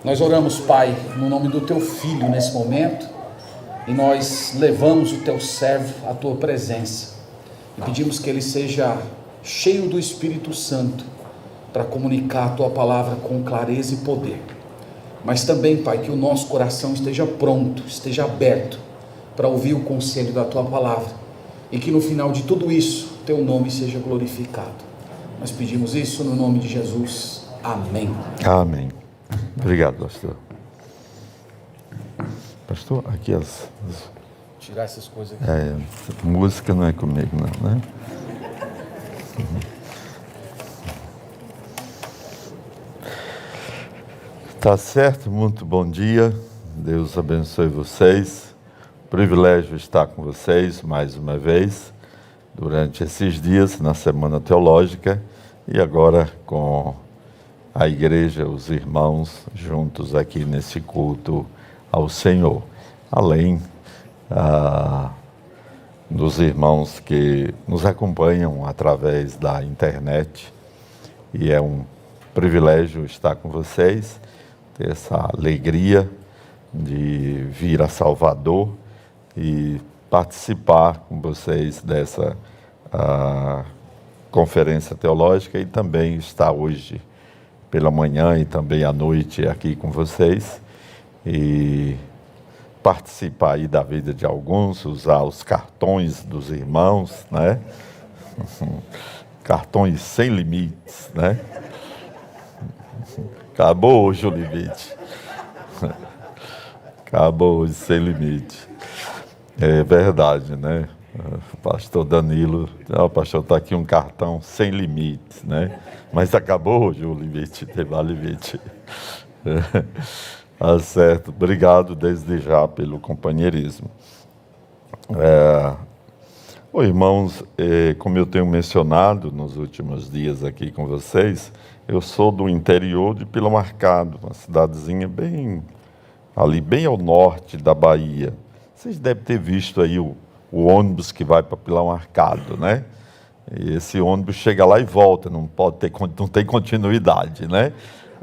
Nós oramos, Pai, no nome do Teu Filho nesse momento, e nós levamos o Teu servo à Tua presença, e pedimos que ele seja cheio do Espírito Santo, para comunicar a Tua palavra com clareza e poder, mas também, Pai, que o nosso coração esteja pronto, esteja aberto, para ouvir o conselho da Tua palavra, e que no final de tudo isso, Teu nome seja glorificado. Nós pedimos isso no nome de Jesus. Amém. Amém. Obrigado, pastor. Pastor, aqui Tirar essas coisas aqui. Música não é comigo não, né? Tá certo, muito bom dia. Deus abençoe vocês. Privilégio estar com vocês mais uma vez durante esses dias na Semana Teológica e agora com a igreja, os irmãos juntos aqui nesse culto ao Senhor. Além dos irmãos que nos acompanham através da internet, e é um privilégio estar com vocês, ter essa alegria de vir a Salvador e participar com vocês dessa conferência teológica e também estar hoje pela manhã e também à noite aqui com vocês e participar aí da vida de alguns, usar os cartões dos irmãos, né? Cartões sem limites, né? Acabou hoje o limite. Acabou hoje sem limite. É verdade, né? O pastor Danilo, o pastor, está aqui um cartão sem limites, né? Mas acabou hoje o limite, teve limite. Tá certo, obrigado desde já pelo companheirismo. Irmãos, como eu tenho mencionado nos últimos dias aqui com vocês, eu sou do interior de Pilão Arcado, uma cidadezinha bem ao norte da Bahia. Vocês devem ter visto aí o ônibus que vai para Pilão Arcado, né? E esse ônibus chega lá e volta, não tem continuidade, né?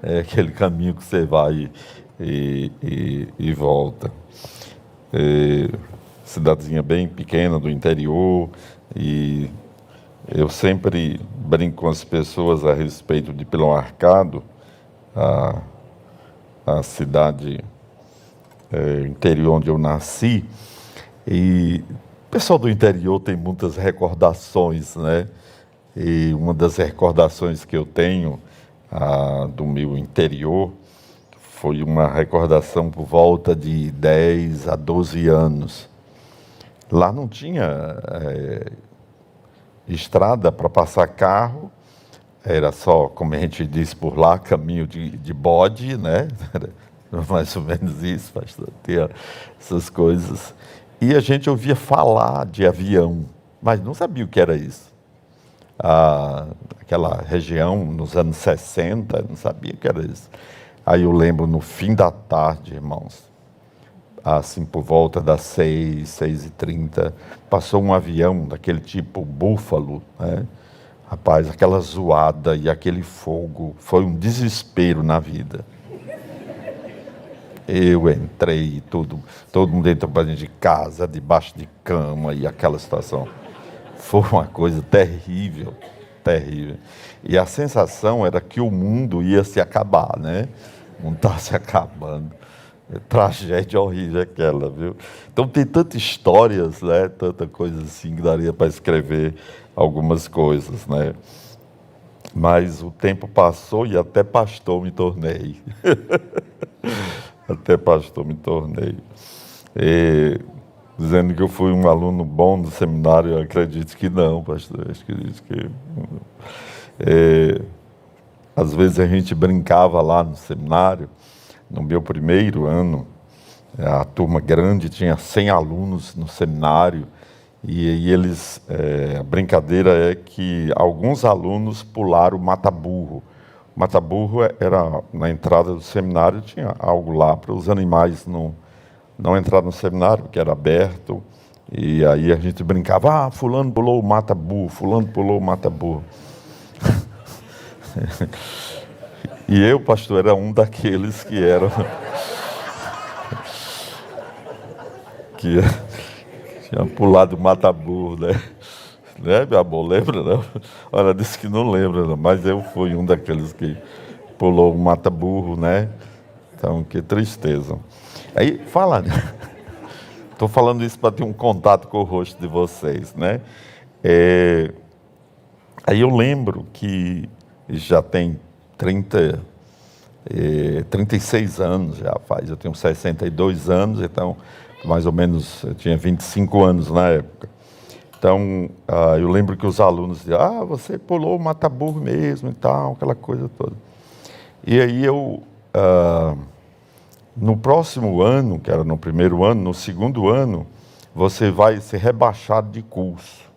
É aquele caminho que você vai e volta. Cidadezinha bem pequena do interior, e eu sempre brinco com as pessoas a respeito de Pilão Arcado, a cidade interior onde eu nasci, e o pessoal do interior tem muitas recordações, né? E uma das recordações que eu tenho do meu interior foi uma recordação por volta de 10 a 12 anos. Lá não tinha estrada para passar carro, era só, como a gente diz por lá, caminho de bode, né? Mais ou menos isso, pastor, tinha essas coisas. E a gente ouvia falar de avião, mas não sabia o que era isso. Aquela região, nos anos 60, não sabia o que era isso. Aí eu lembro, no fim da tarde, irmãos, assim por volta das 6h30, passou um avião daquele tipo Búfalo, né? Rapaz, aquela zoada e aquele fogo, foi um desespero na vida. Eu entrei, todo mundo entrou para dentro de casa, debaixo de cama, e aquela situação. Foi uma coisa terrível, terrível. E a sensação era que o mundo ia se acabar, né? O mundo estava se acabando. Tragédia horrível aquela, viu? Então tem tantas histórias, né? Tanta coisa assim que daria para escrever algumas coisas, né? Mas o tempo passou e até pastor me tornei. Até pastor me tornei. Dizendo que eu fui um aluno bom do seminário, eu acredito que não, pastor. Eu acredito que... às vezes a gente brincava lá no seminário. No meu primeiro ano, a turma grande, tinha 100 alunos no seminário, e eles, a brincadeira é que alguns alunos pularam o mata-burro. O mata-burro era, na entrada do seminário, tinha algo lá para os animais não entrar no seminário, que era aberto, e aí a gente brincava, fulano pulou o mata-burro, fulano pulou o mata-burro. E eu, pastor, era um daqueles que eram... que tinha pulado o mata-burro, né? Né, meu amor? Lembra, não? Ela disse que não lembra, não, mas eu fui um daqueles que pulou o mata-burro, né? Então, que tristeza. Aí, fala... Estou falando isso para ter um contato com o rosto de vocês, né? Aí eu lembro que já tem 36 anos, já faz. Eu tenho 62 anos, então, mais ou menos, eu tinha 25 anos na época. Então, eu lembro que os alunos diziam, você pulou o mata-burro mesmo e tal, aquela coisa toda. E aí eu... no próximo ano, que era no primeiro ano, no segundo ano, você vai ser rebaixado de curso.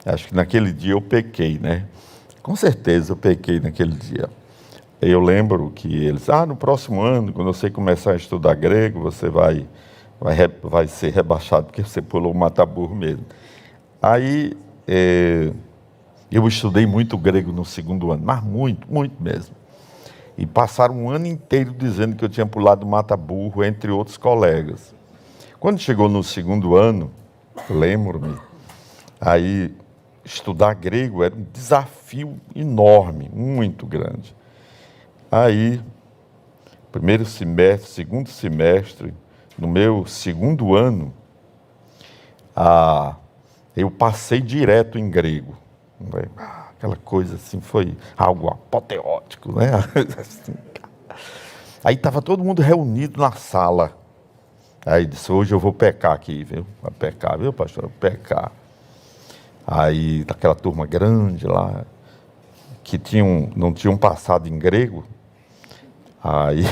Acho que naquele dia eu pequei, né? Com certeza eu pequei naquele dia. Eu lembro que eles, no próximo ano, quando você começar a estudar grego, você vai ser rebaixado, porque você pulou o mata-burro mesmo. Aí, eu estudei muito grego no segundo ano, mas muito, muito mesmo. E passaram um ano inteiro dizendo que eu tinha pulado mata-burro, entre outros colegas. Quando chegou no segundo ano, lembro-me, aí estudar grego era um desafio enorme, muito grande. Aí, primeiro semestre, segundo semestre, no meu segundo ano, eu passei direto em grego. Aquela coisa assim, foi algo apoteótico, né? Aí estava todo mundo reunido na sala. Aí disse, hoje eu vou pecar aqui, viu? Vai pecar, viu, pastor? Vou pecar. Aí, daquela turma grande lá, que não tinham passado em grego. Aí,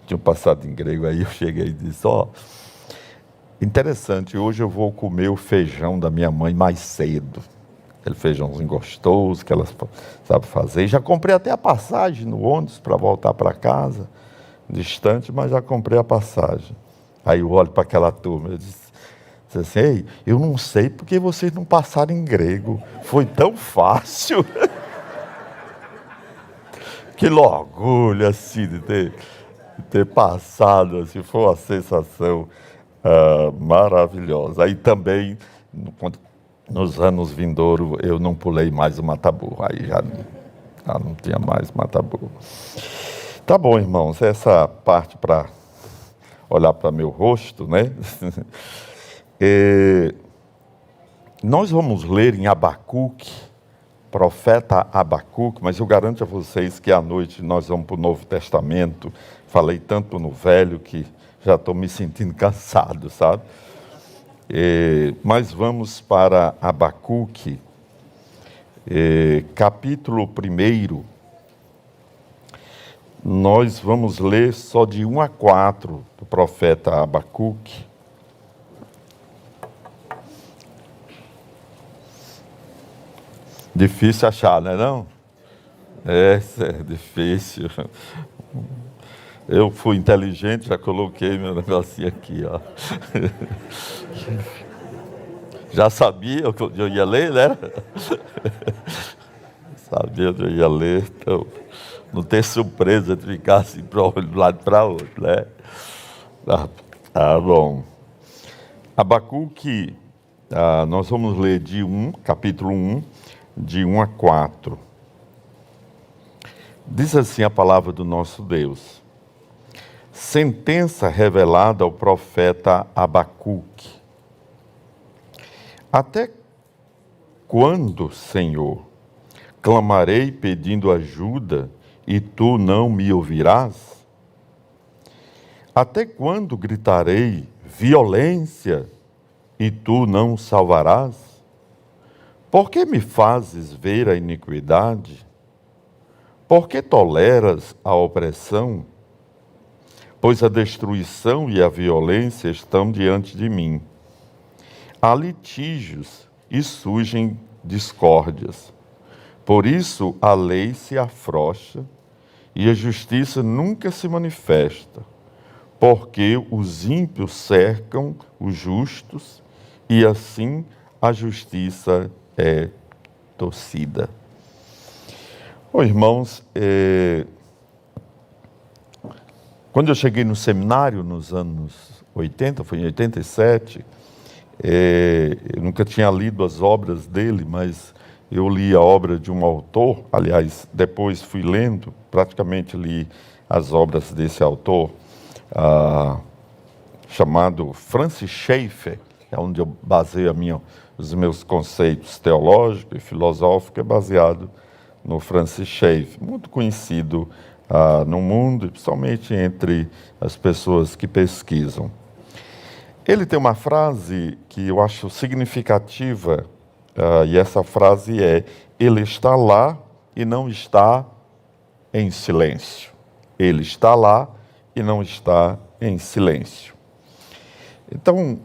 tinham passado em grego, aí eu cheguei e disse, interessante, hoje eu vou comer o feijão da minha mãe mais cedo. Aquele feijãozinho gostoso que ela sabe fazer. Já comprei até a passagem no ônibus para voltar para casa, distante, mas já comprei a passagem. Aí eu olho para aquela turma, eu disse assim, ei, eu não sei porque vocês não passaram em grego. Foi tão fácil. Que orgulho, assim, de ter passado, assim, foi uma sensação maravilhosa. Aí também, nos anos vindouros, eu não pulei mais o mata-burro, aí já não tinha mais mata-burro. Tá bom, irmãos, essa parte para olhar para meu rosto, né? Nós vamos ler em Abacuque, profeta Abacuque, mas eu garanto a vocês que à noite nós vamos para o Novo Testamento. Falei tanto no Velho que já estou me sentindo cansado, sabe? Mas vamos para Abacuque, capítulo 1. Nós vamos ler só de 1 a 4 do profeta Abacuque. Difícil achar, não é não? É difícil. Eu fui inteligente, já coloquei meu negocinho aqui, ó. Já sabia o que eu ia ler, né? Sabia onde eu ia ler, então não ter surpresa de ficar assim de um lado para o outro, né? Bom. Abacuque, nós vamos ler capítulo 1, de 1 a 4. Diz assim a palavra do nosso Deus. Sentença revelada ao profeta Abacuque. Até quando, Senhor, clamarei pedindo ajuda e tu não me ouvirás? Até quando gritarei violência e tu não salvarás? Por que me fazes ver a iniquidade? Por que toleras a opressão? Pois a destruição e a violência estão diante de mim. Há litígios e surgem discórdias. Por isso a lei se afrouxa e a justiça nunca se manifesta, porque os ímpios cercam os justos e assim a justiça é torcida. Ô, irmãos, quando eu cheguei no seminário nos anos 80, foi em 87, eu nunca tinha lido as obras dele, mas eu li a obra de um autor, aliás, depois fui lendo, praticamente li as obras desse autor, chamado Francis Schaeffer, é onde eu baseio os meus conceitos teológicos e filosóficos, é baseado no Francis Schaeffer, muito conhecido no mundo, principalmente entre as pessoas que pesquisam. Ele tem uma frase que eu acho significativa, e essa frase é: ele está lá e não está em silêncio. Ele está lá e não está em silêncio. Então,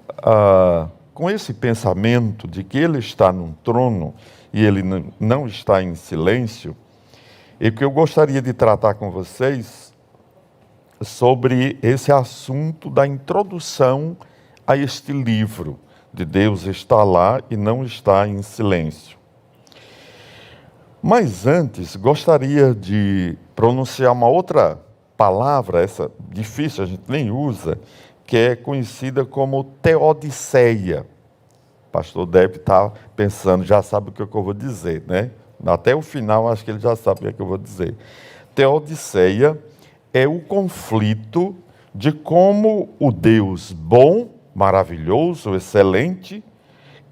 com esse pensamento de que ele está num trono e ele não está em silêncio, e que eu gostaria de tratar com vocês sobre esse assunto da introdução a este livro, de Deus está lá e não está em silêncio. Mas antes, gostaria de pronunciar uma outra palavra, essa difícil, a gente nem usa, que é conhecida como teodiceia. O pastor deve estar pensando, já sabe o que eu vou dizer, né? Até o final, acho que ele já sabe o que eu vou dizer. Teodiceia é o conflito de como o Deus bom, maravilhoso, excelente,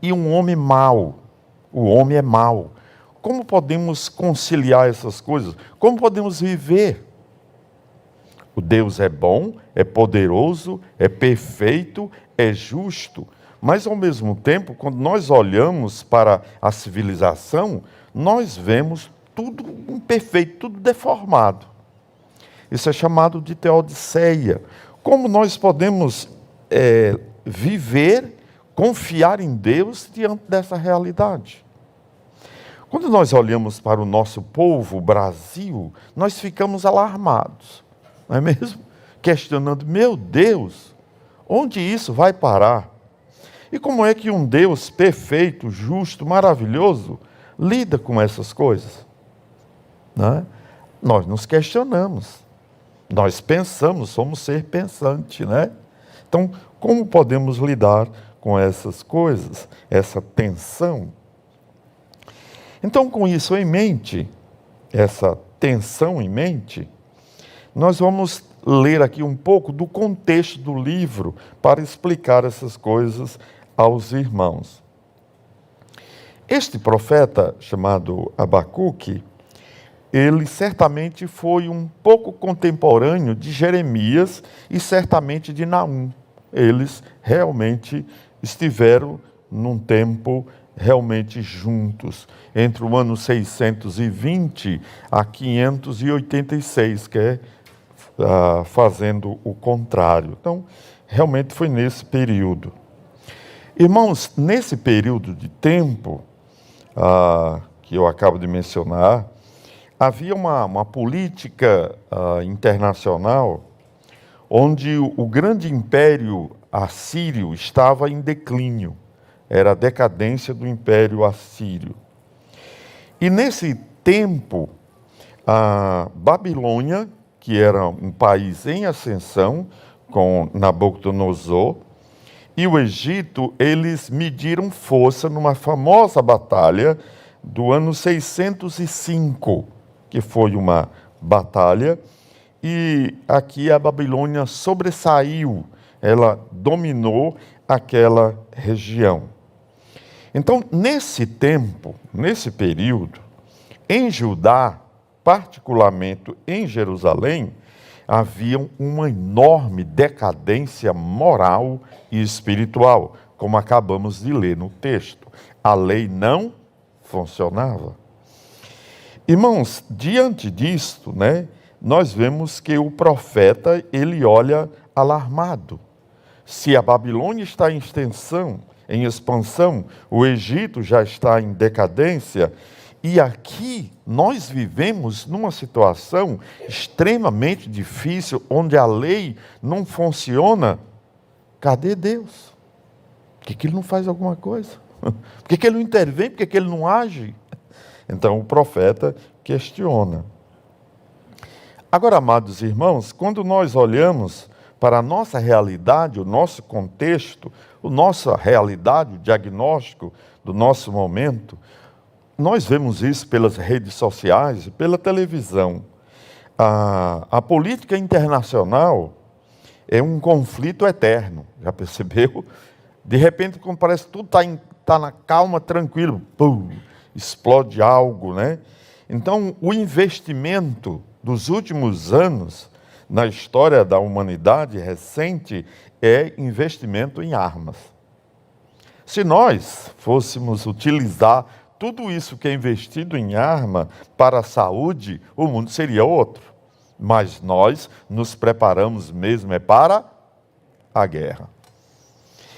e um homem mau. O homem é mau. Como podemos conciliar essas coisas? Como podemos viver? O Deus é bom, é poderoso, é perfeito, é justo, mas ao mesmo tempo, quando nós olhamos para a civilização, nós vemos tudo imperfeito, tudo deformado. Isso é chamado de teodiceia. Como nós podemos viver, confiar em Deus diante dessa realidade? Quando nós olhamos para o nosso povo, o Brasil, nós ficamos alarmados, não é mesmo? Questionando, meu Deus, onde isso vai parar? E como é que um Deus perfeito, justo, maravilhoso, lida com essas coisas? Não é? Nós nos questionamos, nós pensamos, somos ser pensante, né? Então, como podemos lidar com essas coisas, essa tensão? Então, com isso em mente, essa tensão em mente, nós vamos ler aqui um pouco do contexto do livro para explicar essas coisas aos irmãos. Este profeta, chamado Abacuque, ele certamente foi um pouco contemporâneo de Jeremias e certamente de Naum. Eles realmente estiveram num tempo realmente juntos, entre o ano 620 a 586, que é fazendo o contrário. Então, realmente foi nesse período. Irmãos, nesse período de tempo que eu acabo de mencionar, havia uma política internacional onde o grande império assírio estava em declínio. Era a decadência do império assírio. E nesse tempo, a Babilônia, que era um país em ascensão, com Nabucodonosor, e o Egito, eles mediram força numa famosa batalha do ano 605, que foi uma batalha, e aqui a Babilônia sobressaiu, ela dominou aquela região. Então, nesse tempo, nesse período, em Judá, particularmente em Jerusalém, havia uma enorme decadência moral e espiritual, como acabamos de ler no texto. A lei não funcionava. Irmãos, diante disto, nós vemos que o profeta, ele olha alarmado. Se a Babilônia está em expansão, o Egito já está em decadência, e aqui nós vivemos numa situação extremamente difícil, onde a lei não funciona. Cadê Deus? Por que ele não faz alguma coisa? Por que ele não intervém? Por que ele não age? Então o profeta questiona. Agora, amados irmãos, quando nós olhamos para a nossa realidade, o nosso contexto, a nossa realidade, o diagnóstico do nosso momento, nós vemos isso pelas redes sociais e pela televisão. A política internacional é um conflito eterno, já percebeu? De repente, quando parece que tudo está na calma, tranquilo, pum, explode algo, né? Então, o investimento dos últimos anos na história da humanidade recente é investimento em armas. Se nós fôssemos utilizar tudo isso que é investido em arma para a saúde, o mundo seria outro. Mas nós nos preparamos mesmo para a guerra.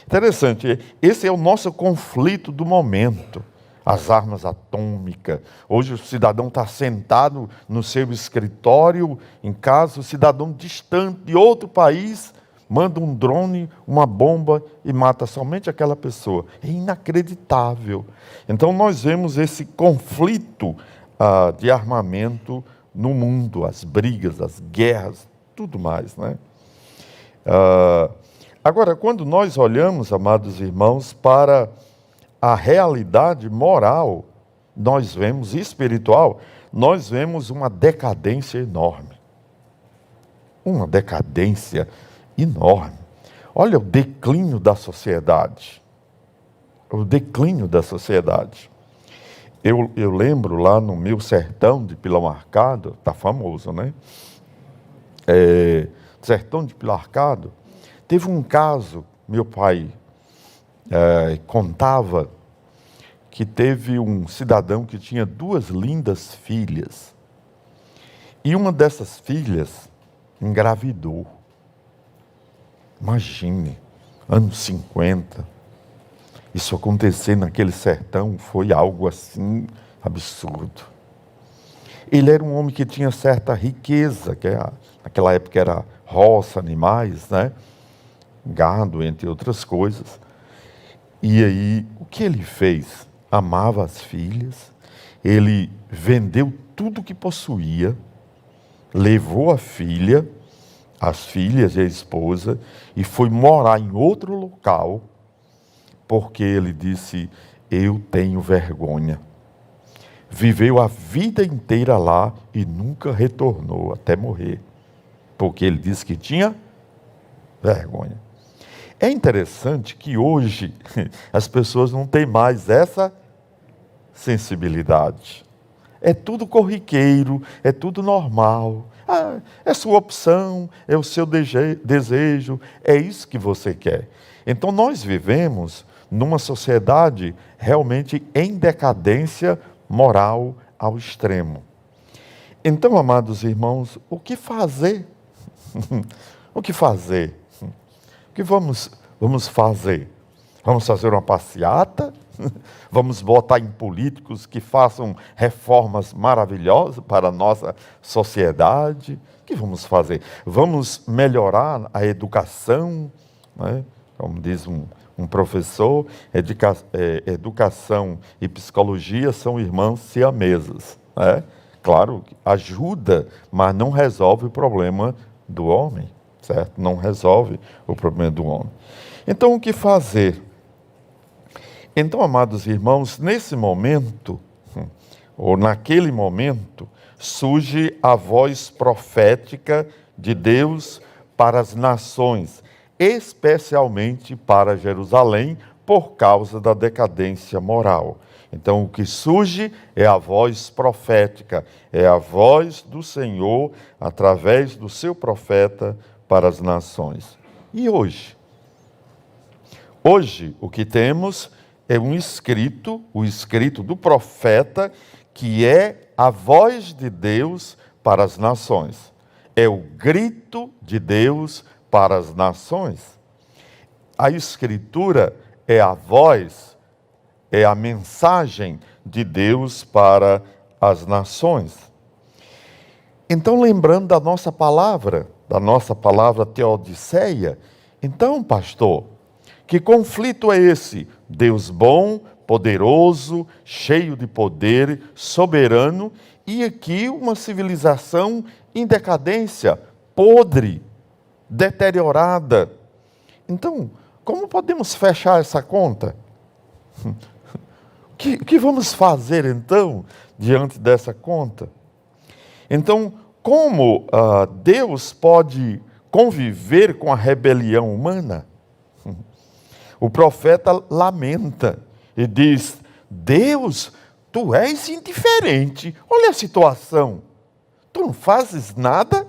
Interessante, esse é o nosso conflito do momento. As armas atômicas. Hoje o cidadão está sentado no seu escritório, em casa, o cidadão distante de outro país, manda um drone, uma bomba e mata somente aquela pessoa. É inacreditável. Então nós vemos esse conflito de armamento no mundo, as brigas, as guerras, tudo mais, né? Agora, quando nós olhamos, amados irmãos, para a realidade moral, nós vemos, espiritual, nós vemos uma decadência enorme. Uma decadência enorme. Olha o declínio da sociedade. O declínio da sociedade. Eu lembro lá no meu sertão de Pilar Marcado, está famoso, né? Sertão de Pilar Marcado, teve um caso, meu pai contava que teve um cidadão que tinha 2 lindas filhas. E uma dessas filhas engravidou. Imagine, anos 50. Isso acontecer naquele sertão foi algo assim absurdo. Ele era um homem que tinha certa riqueza, que naquela época era roça, animais, né? Gado, entre outras coisas. E aí, o que ele fez? Amava as filhas, ele vendeu tudo que possuía, levou as filhas e a esposa, e foi morar em outro local, porque ele disse, eu tenho vergonha. Viveu a vida inteira lá e nunca retornou até morrer, porque ele disse que tinha vergonha. É interessante que hoje as pessoas não têm mais essa sensibilidade. É tudo corriqueiro, é tudo normal. É sua opção, é o seu desejo, é isso que você quer. Então nós vivemos numa sociedade realmente em decadência moral ao extremo. Então, amados irmãos, o que fazer? O que fazer? O que vamos fazer? Vamos fazer uma passeata? Vamos votar em políticos que façam reformas maravilhosas para a nossa sociedade? O que vamos fazer? Vamos melhorar a educação, né? Como diz um professor, educação e psicologia são irmãs siamesas, né? Claro, ajuda, mas não resolve o problema do homem, certo? Não resolve o problema do homem. Então, o que fazer? Então, amados irmãos, nesse momento, ou naquele momento, surge a voz profética de Deus para as nações, especialmente para Jerusalém, por causa da decadência moral. Então, o que surge é a voz profética, é a voz do Senhor, através do seu profeta, para as nações. E hoje? Hoje, o que temos é o escrito do profeta, que é a voz de Deus para as nações. É o grito de Deus para as nações. A escritura é a voz, é a mensagem de Deus para as nações. Então, lembrando da nossa palavra teodiceia, então, pastor, Que conflito é esse? Deus bom, poderoso, cheio de poder, soberano, e aqui uma civilização em decadência, podre, deteriorada. Então, como podemos fechar essa conta? O que vamos fazer então diante dessa conta? Então, como Deus pode conviver com a rebelião humana? O profeta lamenta e diz: Deus, tu és indiferente. Olha a situação. Tu não fazes nada.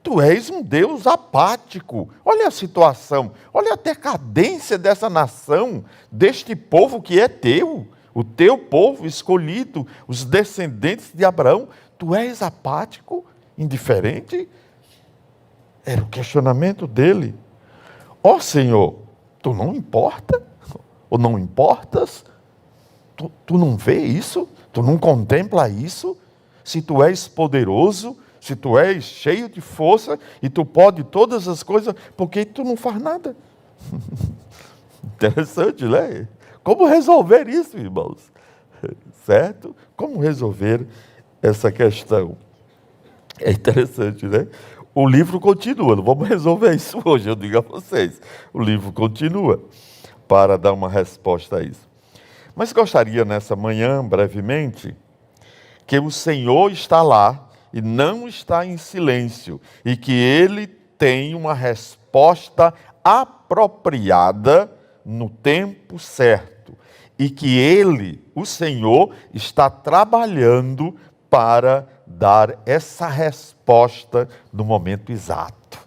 Tu és um Deus apático. Olha a situação. Olha a decadência dessa nação, deste povo que é teu. O teu povo escolhido, os descendentes de Abraão. Tu és apático, indiferente? Era o questionamento dele. Ó Senhor, tu não importa? Ou não importas? Tu não vê isso? Tu não contempla isso? Se tu és poderoso, se tu és cheio de força e tu pode todas as coisas, por que tu não faz nada? Interessante, né? Como resolver isso, irmãos? Certo? Como resolver essa questão? É interessante, né? O livro continua, não vamos resolver isso hoje, eu digo a vocês. O livro continua para dar uma resposta a isso. Mas gostaria nessa manhã, brevemente, que o Senhor está lá e não está em silêncio, e que Ele tem uma resposta apropriada no tempo certo, e que Ele, o Senhor, está trabalhando para dar essa resposta no momento exato.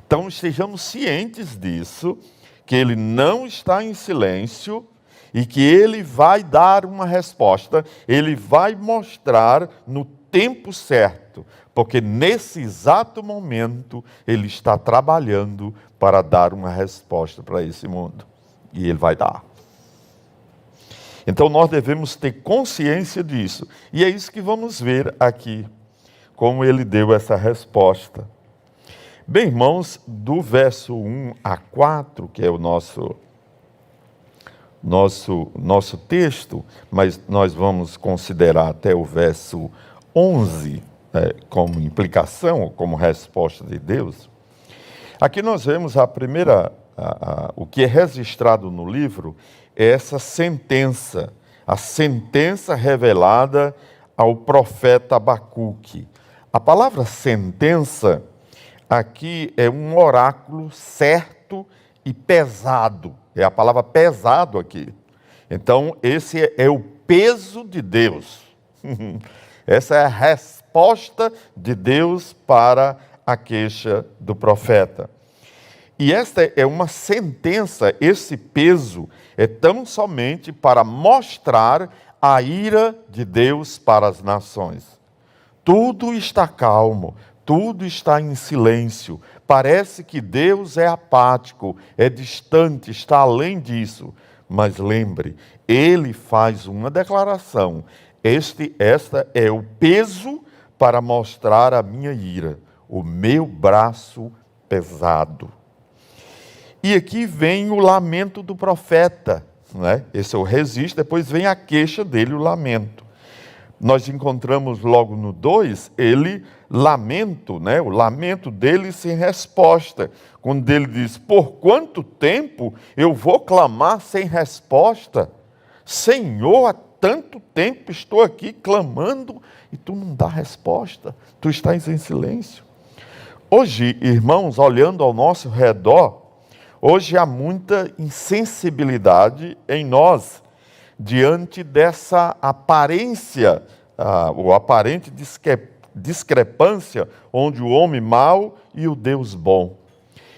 Então estejamos cientes disso, que Ele não está em silêncio e que Ele vai dar uma resposta, Ele vai mostrar no tempo certo, porque nesse exato momento Ele está trabalhando para dar uma resposta para esse mundo. E Ele vai dar. Então nós devemos ter consciência disso. E é isso que vamos ver aqui, como ele deu essa resposta. Bem, irmãos, do verso 1 a 4, que é o nosso texto, mas nós vamos considerar até o verso 11 como implicação, ou como resposta de Deus. Aqui nós vemos o que é registrado no livro, é essa sentença, a sentença revelada ao profeta Abacuque. A palavra sentença aqui é um oráculo certo e pesado. É a palavra pesado aqui. Então, esse é o peso de Deus. Essa é a resposta de Deus para a queixa do profeta. E esta é uma sentença, esse peso é tão somente para mostrar a ira de Deus para as nações. Tudo está calmo, tudo está em silêncio. Parece que Deus é apático, é distante, está além disso. Mas lembre, Ele faz uma declaração. Esta é o peso para mostrar a minha ira, o meu braço pesado. E aqui vem o lamento do profeta, né? Esse é o registro, depois vem a queixa dele, o lamento. Nós encontramos logo no 2, o lamento dele sem resposta. Quando ele diz, por quanto tempo eu vou clamar sem resposta? Senhor, há tanto tempo estou aqui clamando e tu não dá resposta, tu estás em silêncio. Hoje, irmãos, olhando ao nosso redor, hoje há muita insensibilidade em nós, diante dessa aparência, ou aparente discrepância, onde o homem mau e o Deus bom.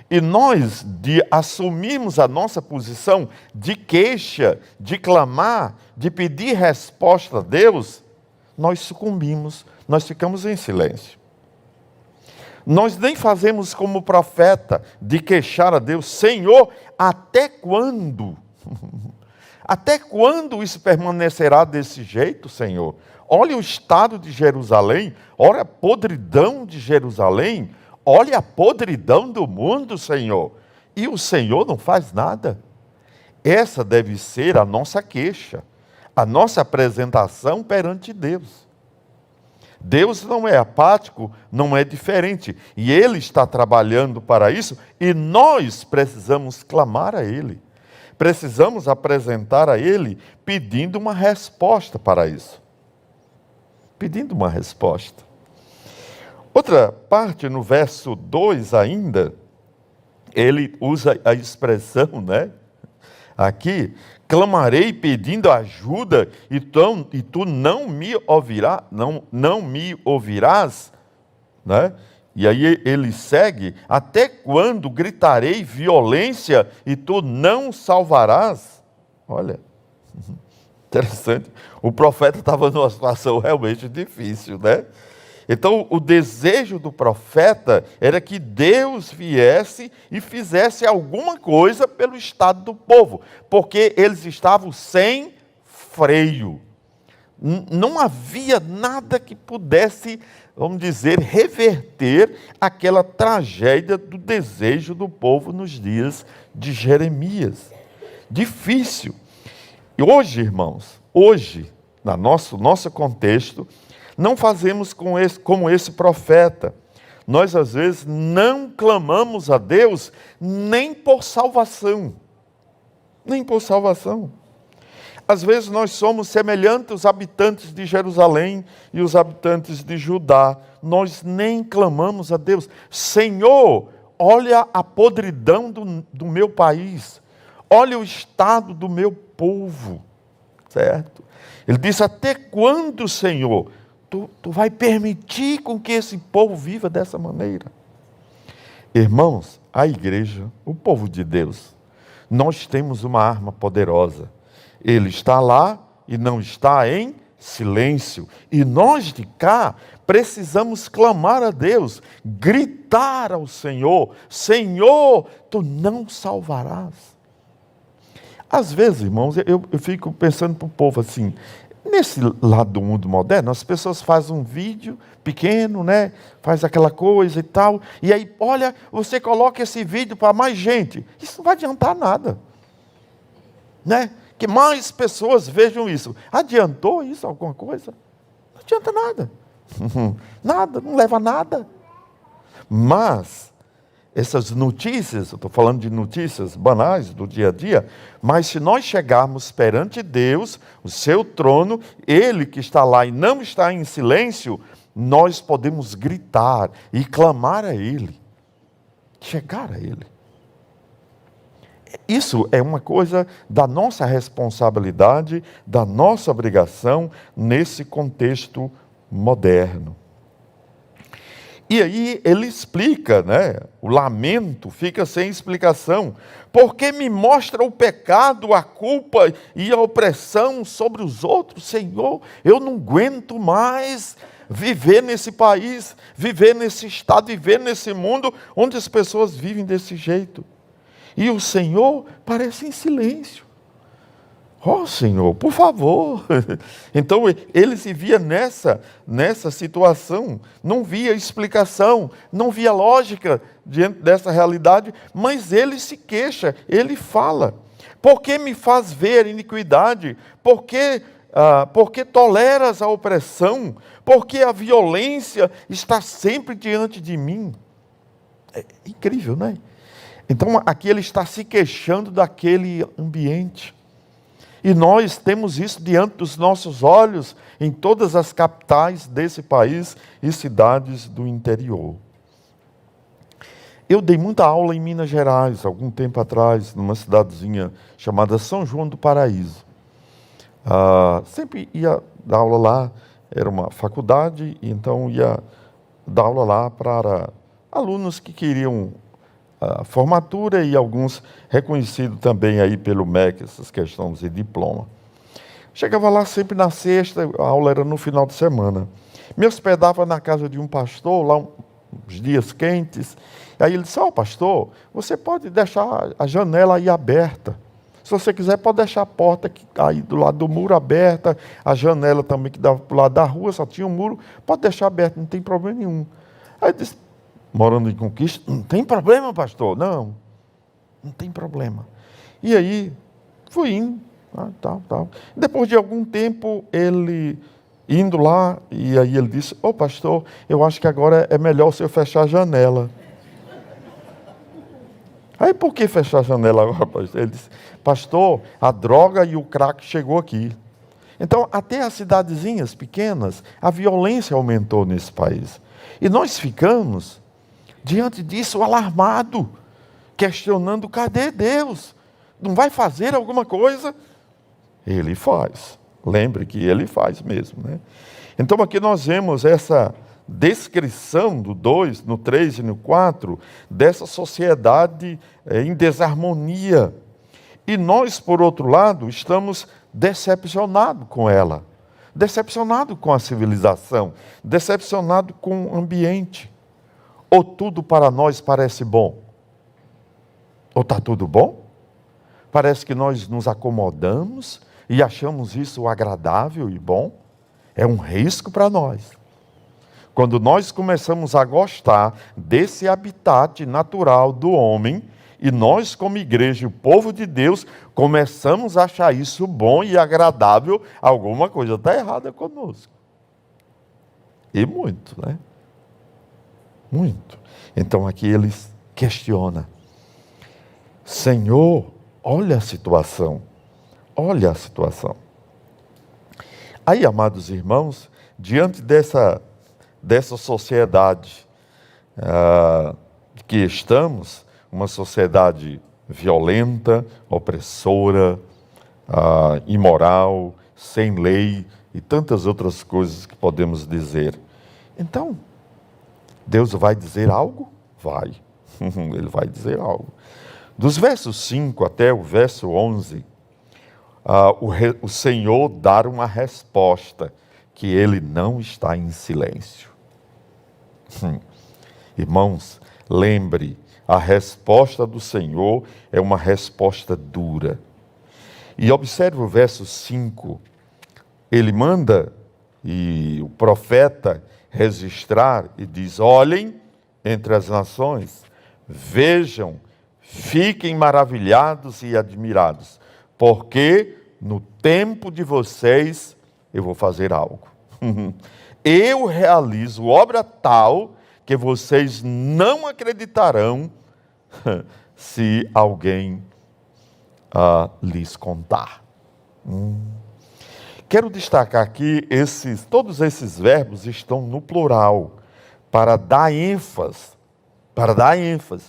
E nós, de assumirmos a nossa posição de queixa, de clamar, de pedir resposta a Deus, nós sucumbimos, nós ficamos em silêncio. Nós nem fazemos como o profeta, de queixar a Deus, Senhor, até quando? Até quando isso permanecerá desse jeito, Senhor? Olha o estado de Jerusalém, olha a podridão de Jerusalém, olha a podridão do mundo, Senhor. e o Senhor não faz nada. Essa deve ser a nossa queixa, a nossa apresentação perante Deus. Deus não é apático, não é diferente. E Ele está trabalhando para isso e nós precisamos clamar a Ele. Precisamos apresentar a Ele pedindo uma resposta para isso. Pedindo uma resposta. Outra parte, no verso 2 ainda, ele usa a expressão, né? Aqui, clamarei pedindo ajuda e tu não me ouvirás, né? E aí ele segue, até quando gritarei violência e tu não salvarás? Olha, interessante. O profeta estava numa situação realmente difícil, né? Então, o desejo do profeta era que Deus viesse e fizesse alguma coisa pelo estado do povo, porque eles estavam sem freio. Não havia nada que pudesse, vamos dizer, reverter aquela tragédia do desejo do povo nos dias de Jeremias. Difícil. E hoje, irmãos, no nosso contexto, não fazemos como esse profeta. Nós, às vezes, não clamamos a Deus nem por salvação. Nem por salvação. Às vezes, nós somos semelhantes aos habitantes de Jerusalém e os habitantes de Judá. Nós nem clamamos a Deus. Senhor, olha a podridão do meu país. Olha o estado do meu povo. Certo? Ele disse, até quando, Senhor, tu vai permitir com que esse povo viva dessa maneira? Irmãos, a igreja, o povo de Deus, nós temos uma arma poderosa. Ele está lá e não está em silêncio. E nós de cá precisamos clamar a Deus, gritar ao Senhor, Senhor, tu não salvarás. Às vezes, irmãos, eu fico pensando para o povo assim, nesse lado do mundo moderno, as pessoas fazem um vídeo pequeno, né? Faz aquela coisa e tal, e aí, olha, você coloca esse vídeo para mais gente. Isso não vai adiantar nada. Né? Que mais pessoas vejam isso. Adiantou isso alguma coisa? Não adianta nada. Nada, não leva a nada. Mas essas notícias, eu estou falando de notícias banais do dia a dia, mas se nós chegarmos perante Deus, o seu trono, Ele que está lá e não está em silêncio, nós podemos gritar e clamar a Ele, chegar a Ele. Isso é uma coisa da nossa responsabilidade, da nossa obrigação nesse contexto moderno. E aí ele explica, né? O lamento fica sem explicação. Porque me mostra o pecado, a culpa e a opressão sobre os outros, Senhor. Eu não aguento mais viver nesse país, viver nesse estado, viver nesse mundo onde as pessoas vivem desse jeito. E o Senhor parece em silêncio. Ó Senhor, por favor. Então ele se via nessa situação, não via explicação, não via lógica diante dessa realidade, mas ele se queixa, ele fala. Por que me faz ver iniquidade? Por que toleras a opressão? Por que a violência está sempre diante de mim? É incrível, não é? Então aqui ele está se queixando daquele ambiente. E nós temos isso diante dos nossos olhos em todas as capitais desse país e cidades do interior. Eu dei muita aula em Minas Gerais, algum tempo atrás, numa cidadezinha chamada São João do Paraíso. Sempre ia dar aula lá, era uma faculdade, então ia dar aula lá para alunos que queriam a formatura e alguns reconhecidos também aí pelo MEC, essas questões de diploma. Chegava lá sempre na sexta, a aula era no final de semana. Me hospedava na casa de um pastor, lá uns dias quentes. Aí ele disse, pastor, você pode deixar a janela aí aberta. Se você quiser, pode deixar a porta que aí do lado do muro aberta, a janela também que dava para o lado da rua, só tinha um muro, pode deixar aberto, não tem problema nenhum. Aí ele disse, morando em Conquista, não tem problema, pastor, não. não tem problema. E aí, fui indo, tal. Depois de algum tempo, ele indo lá, e aí ele disse, pastor, eu acho que agora é melhor o senhor fechar a janela. Aí, por que fechar a janela agora, pastor? Ele disse, pastor, a droga e o crack chegou aqui. Então, até as cidadezinhas pequenas, a violência aumentou nesse país. E nós ficamos, diante disso, alarmados, questionando, cadê Deus? Não vai fazer alguma coisa? Ele faz. Lembre que ele faz mesmo, né? Então, aqui nós vemos essa descrição do 2, no 3 e no 4, dessa sociedade em desarmonia. E nós, por outro lado, estamos decepcionados com ela, decepcionados com a civilização, decepcionados com o ambiente. Ou tudo para nós parece bom? Ou está tudo bom? Parece que nós nos acomodamos e achamos isso agradável e bom. É um risco para nós. Quando nós começamos a gostar desse habitat natural do homem, e nós, como igreja, o povo de Deus, começamos a achar isso bom e agradável, alguma coisa está errada conosco. E muito, né? Muito. Então aqui eles questionam. Senhor, olha a situação. Olha a situação. Aí, amados irmãos, diante dessa sociedade que estamos, uma sociedade violenta, opressora, imoral, sem lei e tantas outras coisas que podemos dizer. Então, Deus vai dizer algo? Vai. Ele vai dizer algo. Dos versos 5 até o verso 11, o Senhor dá uma resposta, que Ele não está em silêncio. Irmãos, lembre, a resposta do Senhor é uma resposta dura. E observe o verso 5. Ele manda o profeta registrar e diz, olhem entre as nações, vejam, fiquem maravilhados e admirados, porque no tempo de vocês eu vou fazer algo. Eu realizo obra tal que vocês não acreditarão se alguém lhes contar. Quero destacar aqui, todos esses verbos estão no plural, para dar ênfase,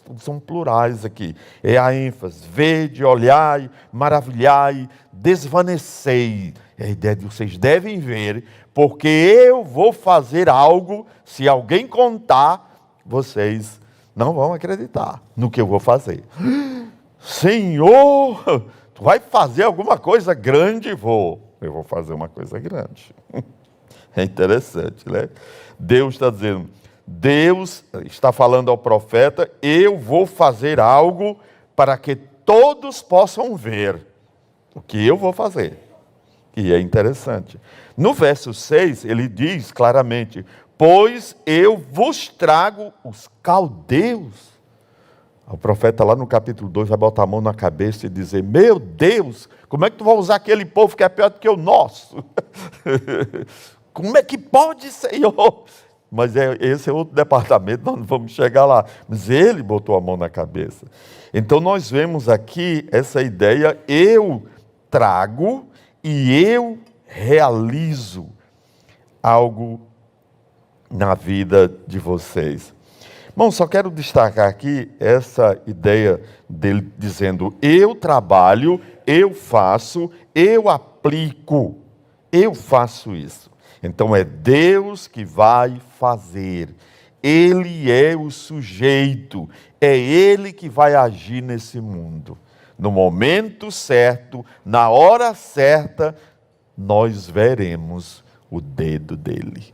todos são plurais aqui, é a ênfase, vede, olhai, maravilhai, desvanecei, é a ideia de vocês devem ver, porque eu vou fazer algo, se alguém contar, vocês não vão acreditar no que eu vou fazer. Senhor, tu vai fazer alguma coisa grande? Eu vou fazer uma coisa grande. É interessante, né? Deus está dizendo, Deus está falando ao profeta, eu vou fazer algo para que todos possam ver o que eu vou fazer. E é interessante. No verso 6, ele diz claramente, pois eu vos trago os caldeus. O profeta lá no capítulo 2 vai botar a mão na cabeça e dizer, meu Deus, como é que tu vai usar aquele povo que é pior do que o nosso? Como é que pode, Senhor? Mas esse é outro departamento, nós não vamos chegar lá. Mas ele botou a mão na cabeça. Então nós vemos aqui essa ideia, eu trago e eu realizo algo na vida de vocês. Bom, só quero destacar aqui essa ideia dele dizendo, eu trabalho, eu faço, eu aplico, eu faço isso. Então é Deus que vai fazer, Ele é o sujeito, é Ele que vai agir nesse mundo. No momento certo, na hora certa, nós veremos o dedo dele.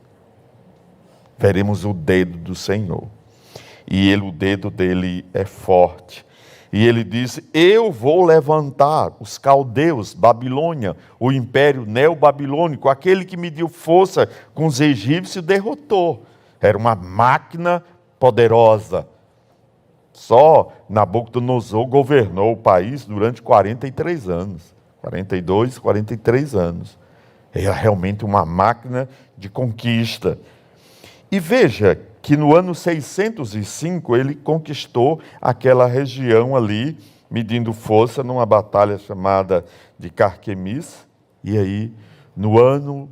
Veremos o dedo do Senhor. E o dedo dele é forte. E ele diz, eu vou levantar os caldeus, Babilônia, o império neobabilônico, aquele que mediu força com os egípcios, derrotou. Era uma máquina poderosa, Só Nabucodonosor governou o país durante 43 anos. 42, 43 anos. Era realmente uma máquina de conquista. E veja que no ano 605 ele conquistou aquela região ali, medindo força numa batalha chamada de Carquemis. E aí, no ano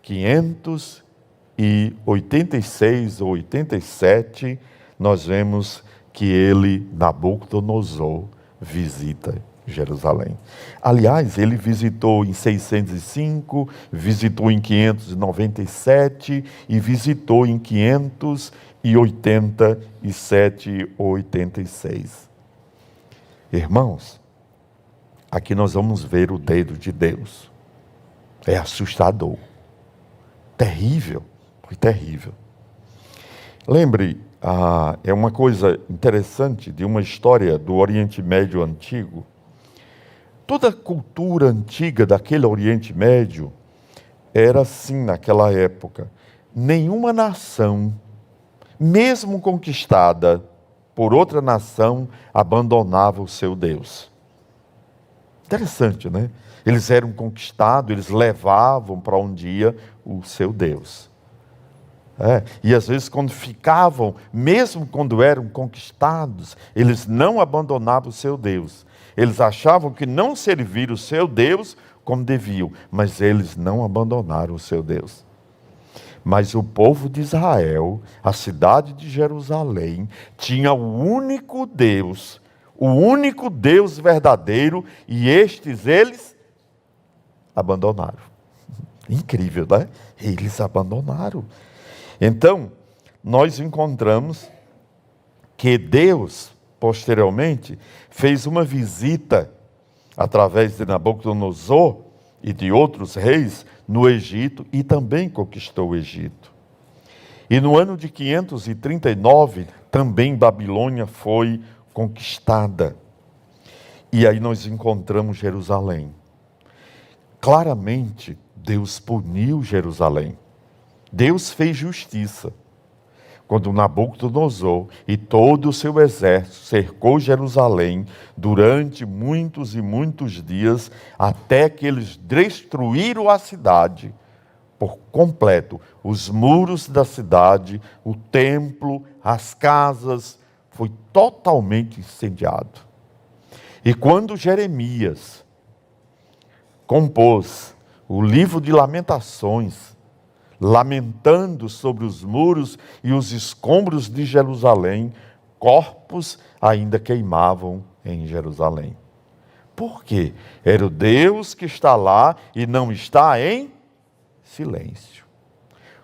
586 ou 87, nós vemos que ele, Nabucodonosor, visita Jerusalém. Aliás, ele visitou em 605, visitou em 597 e visitou em 587 ou 86. Irmãos, aqui nós vamos ver o dedo de Deus. É assustador. Terrível. Foi terrível. Lembre, é uma coisa interessante de uma história do Oriente Médio antigo. Toda a cultura antiga daquele Oriente Médio era assim naquela época. Nenhuma nação, mesmo conquistada por outra nação, abandonava o seu Deus. Interessante, né? Eles eram conquistados, eles levavam para um dia o seu Deus. E às vezes quando ficavam, mesmo quando eram conquistados, eles não abandonavam o seu Deus. Eles achavam que não serviram o seu Deus como deviam, mas eles não abandonaram o seu Deus. Mas o povo de Israel, a cidade de Jerusalém, tinha o único Deus verdadeiro, e estes eles abandonaram. Incrível, né? Eles abandonaram. Então, nós encontramos que Deus, posteriormente, fez uma visita através de Nabucodonosor e de outros reis no Egito e também conquistou o Egito. E no ano de 539, também Babilônia foi conquistada. E aí nós encontramos Jerusalém. Claramente, Deus puniu Jerusalém. Deus fez justiça. Quando Nabucodonosor e todo o seu exército cercou Jerusalém durante muitos e muitos dias, até que eles destruíram a cidade por completo. Os muros da cidade, o templo, as casas, foi totalmente incendiado. E quando Jeremias compôs o livro de Lamentações, lamentando sobre os muros e os escombros de Jerusalém, corpos ainda queimavam em Jerusalém. Por quê? Era o Deus que está lá e não está em silêncio.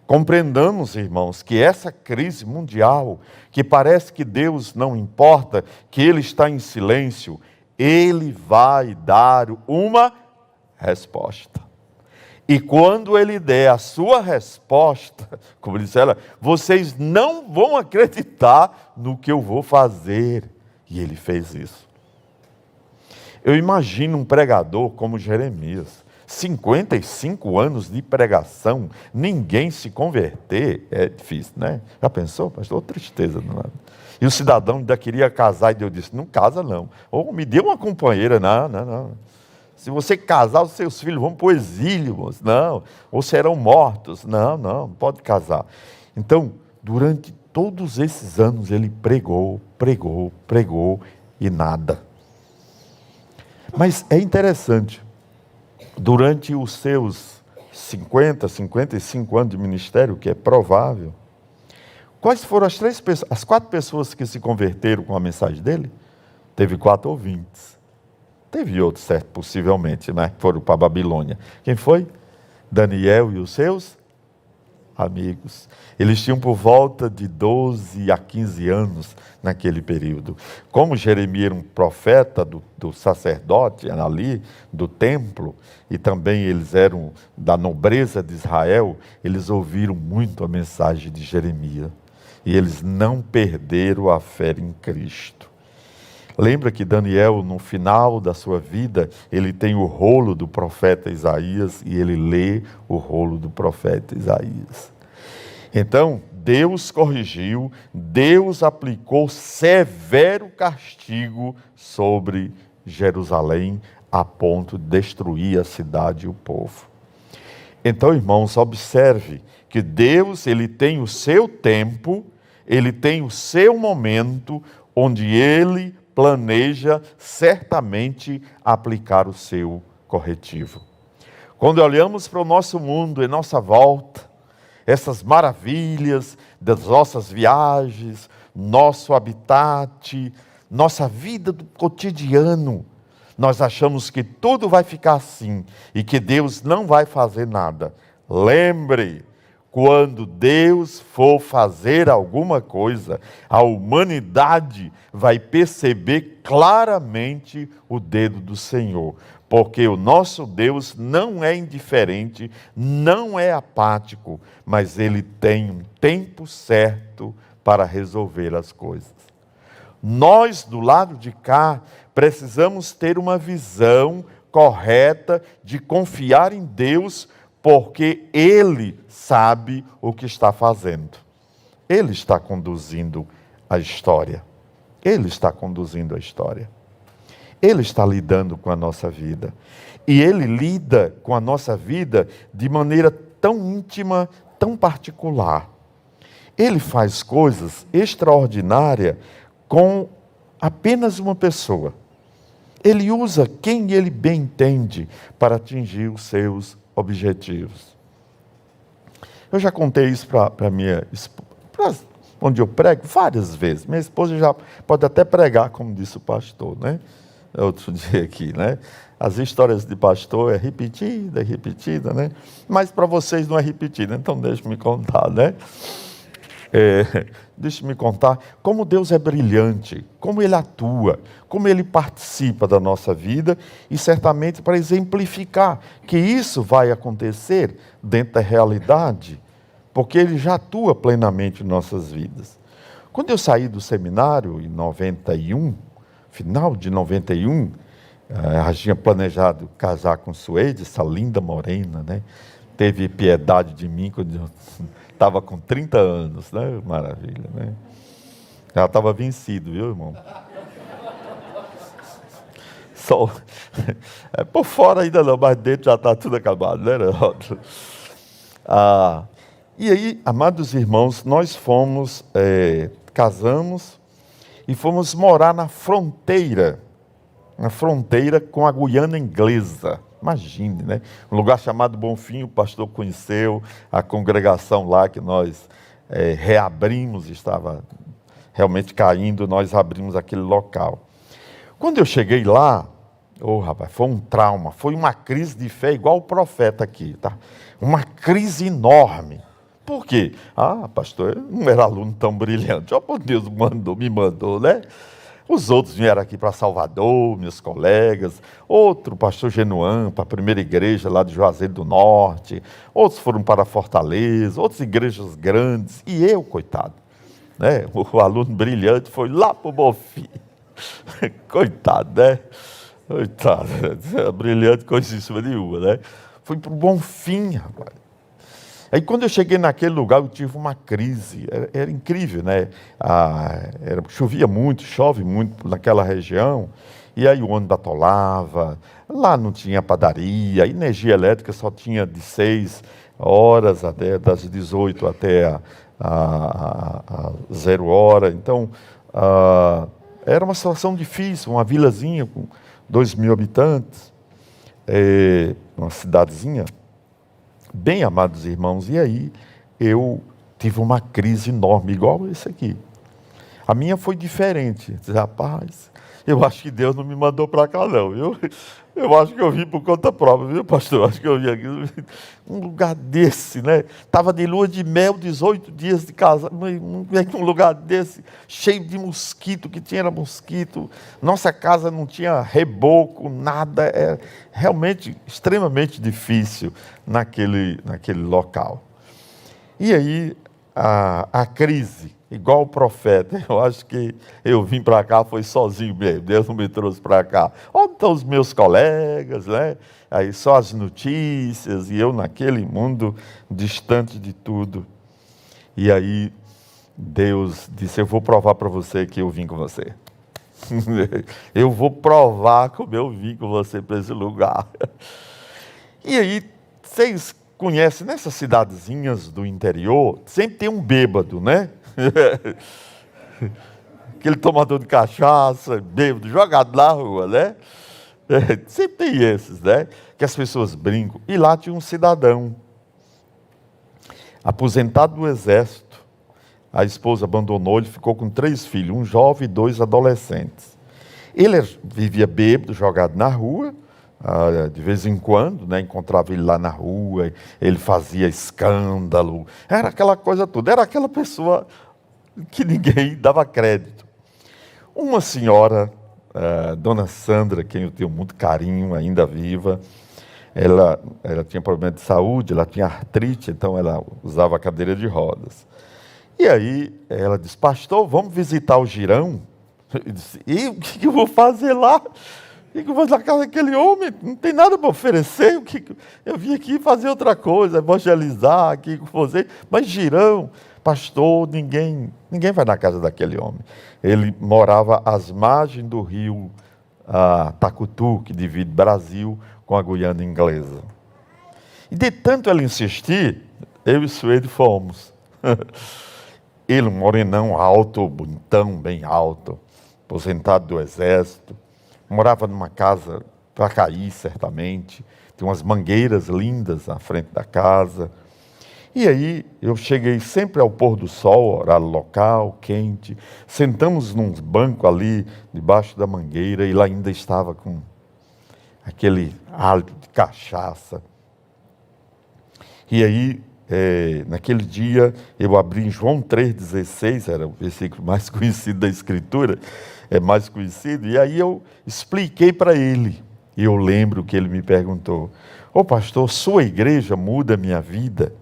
Compreendamos, irmãos, que essa crise mundial, que parece que Deus não importa, que Ele está em silêncio, Ele vai dar uma resposta. E quando Ele der a sua resposta, como disse ela, vocês não vão acreditar no que eu vou fazer. E Ele fez isso. Eu imagino um pregador como Jeremias, 55 anos de pregação, ninguém se converter, é difícil, né? Já pensou, pastor? Tristeza. Não é? E o cidadão ainda queria casar, e Deus disse, não casa não. Ou me dê uma companheira, não. Se você casar, os seus filhos vão para o exílio, moço. Não. Ou serão mortos. Não pode casar. Então, durante todos esses anos, ele pregou e nada. Mas é interessante, durante os seus 50, 55 anos de ministério, que é provável, quais foram as 4 pessoas que se converteram com a mensagem dele? Teve 4 ouvintes. Teve outros, certo, possivelmente, né? Foram para a Babilônia. Quem foi? Daniel e os seus amigos. Eles tinham por volta de 12 a 15 anos naquele período. Como Jeremias era um profeta do sacerdote ali, do templo, e também eles eram da nobreza de Israel, eles ouviram muito a mensagem de Jeremias. E eles não perderam a fé em Cristo. Lembra que Daniel, no final da sua vida, ele tem o rolo do profeta Isaías e ele lê o rolo do profeta Isaías. Então, Deus corrigiu, Deus aplicou severo castigo sobre Jerusalém, a ponto de destruir a cidade e o povo. Então, irmãos, observe que Deus, ele tem o seu tempo, ele tem o seu momento, onde ele planeja certamente aplicar o seu corretivo. Quando olhamos para o nosso mundo em nossa volta, essas maravilhas das nossas viagens, nosso habitat, nossa vida do cotidiano, nós achamos que tudo vai ficar assim e que Deus não vai fazer nada. Lembre, quando Deus for fazer alguma coisa, a humanidade vai perceber claramente o dedo do Senhor. Porque o nosso Deus não é indiferente, não é apático, mas Ele tem um tempo certo para resolver as coisas. Nós, do lado de cá, precisamos ter uma visão correta de confiar em Deus, porque Ele sabe o que está fazendo. Ele está conduzindo a história. Ele está conduzindo a história. Ele está lidando com a nossa vida. E Ele lida com a nossa vida de maneira tão íntima, tão particular. Ele faz coisas extraordinárias com apenas uma pessoa. Ele usa quem Ele bem entende para atingir os seus objetivos. Eu já contei isso para minha esposa, onde eu prego, várias vezes. Minha esposa já pode até pregar, como disse o pastor, né? Outro dia aqui, né? As histórias de pastor é repetida, né? Mas para vocês não é repetida, então deixe-me contar, né? Deixe-me contar como Deus é brilhante, como Ele atua, como Ele participa da nossa vida e certamente para exemplificar que isso vai acontecer dentro da realidade, porque Ele já atua plenamente em nossas vidas. Quando eu saí do seminário em 91, final de 91, eu tinha planejado casar com Suede, essa linda morena, né? Teve piedade de mim quando eu estava com 30 anos, né? Maravilha, né? Ela estava vencido, viu, irmão? Só, por fora ainda não, mas dentro já está tudo acabado, né? E aí, amados irmãos, nós casamos e fomos morar na fronteira com a Guiana Inglesa. Imagine, né? Um lugar chamado Bonfim, o pastor conheceu, a congregação lá que nós reabrimos, estava realmente caindo, nós abrimos aquele local. Quando eu cheguei lá, rapaz, foi um trauma, foi uma crise de fé igual o profeta aqui, tá? Uma crise enorme. Por quê? Pastor, eu não era aluno tão brilhante. Deus me mandou, né? Os outros vieram aqui para Salvador, meus colegas. Outro, pastor Genuan, para a primeira igreja lá de Juazeiro do Norte. Outros foram para Fortaleza, outras igrejas grandes. E eu, coitado, né? O aluno brilhante foi lá para o Bonfim. Coitado, né? Coitado, brilhante coisíssima nenhuma, né? Fui para o Bonfim, rapaz. Aí quando eu cheguei naquele lugar, eu tive uma crise, era incrível, né? Chovia muito, chove muito naquela região, e aí o ônibus atolava, lá não tinha padaria, energia elétrica só tinha de 6 horas, até das 18 até a 0 hora, então era uma situação difícil, uma vilazinha com 2.000 habitantes, uma cidadezinha. Bem, amados irmãos, e aí eu tive uma crise enorme, igual esse aqui. A minha foi diferente. Rapaz, eu acho que Deus não me mandou para cá não, viu? Eu acho que eu vim por conta própria, viu, pastor? Acho que eu vim aqui, um lugar desse, né? Estava de lua de mel, 18 dias de casa, um lugar desse, cheio de mosquito, que tinha mosquito. Nossa casa não tinha reboco, nada. Era realmente extremamente difícil naquele local. E aí, a crise, igual o profeta, eu acho que eu vim para cá, foi sozinho mesmo, Deus não me trouxe para cá. Onde estão os meus colegas, né? Aí só as notícias, e eu naquele mundo distante de tudo. E aí Deus disse, eu vou provar para você que eu vim com você. Eu vou provar como eu vim com você para esse lugar. E aí, vocês conhecem, nessas cidadezinhas do interior, sempre tem um bêbado, né? Aquele tomador de cachaça, bêbado, jogado na rua, né? Sempre tem esses, né? Que as pessoas brincam. E lá tinha um cidadão, aposentado do exército. A esposa abandonou, ele ficou com 3 filhos, um jovem e 2 adolescentes. Ele vivia bêbado, jogado na rua, de vez em quando, né, encontrava ele lá na rua, ele fazia escândalo, era aquela coisa toda, era aquela pessoa que ninguém dava crédito. Uma senhora, Dona Sandra, quem eu tenho muito carinho, ainda viva, ela tinha problema de saúde, ela tinha artrite, então ela usava a cadeira de rodas. E aí ela disse, pastor, vamos visitar o Girão? Eu disse, e o que eu vou fazer lá? O que eu vou fazer na casa daquele homem? Não tem nada para oferecer. Eu vim aqui fazer outra coisa, evangelizar aqui com você. Mas Girão, pastor, ninguém vai na casa daquele homem. Ele morava às margens do rio Tacutu, que divide Brasil com a Guiana Inglesa. E de tanto ela insistir, eu e Suede fomos. Ele, um morenão alto, bonitão, bem alto, aposentado do exército, morava numa casa para cair, certamente, tem umas mangueiras lindas na frente da casa. E aí eu cheguei sempre ao pôr do sol, horário local, quente, sentamos num banco ali, debaixo da mangueira, e lá ainda estava com aquele hálito de cachaça. E aí, naquele dia, eu abri em João 3,16, era o versículo mais conhecido da Escritura, mais conhecido, e aí eu expliquei para ele, e eu lembro que ele me perguntou, ô pastor, sua igreja muda a minha vida?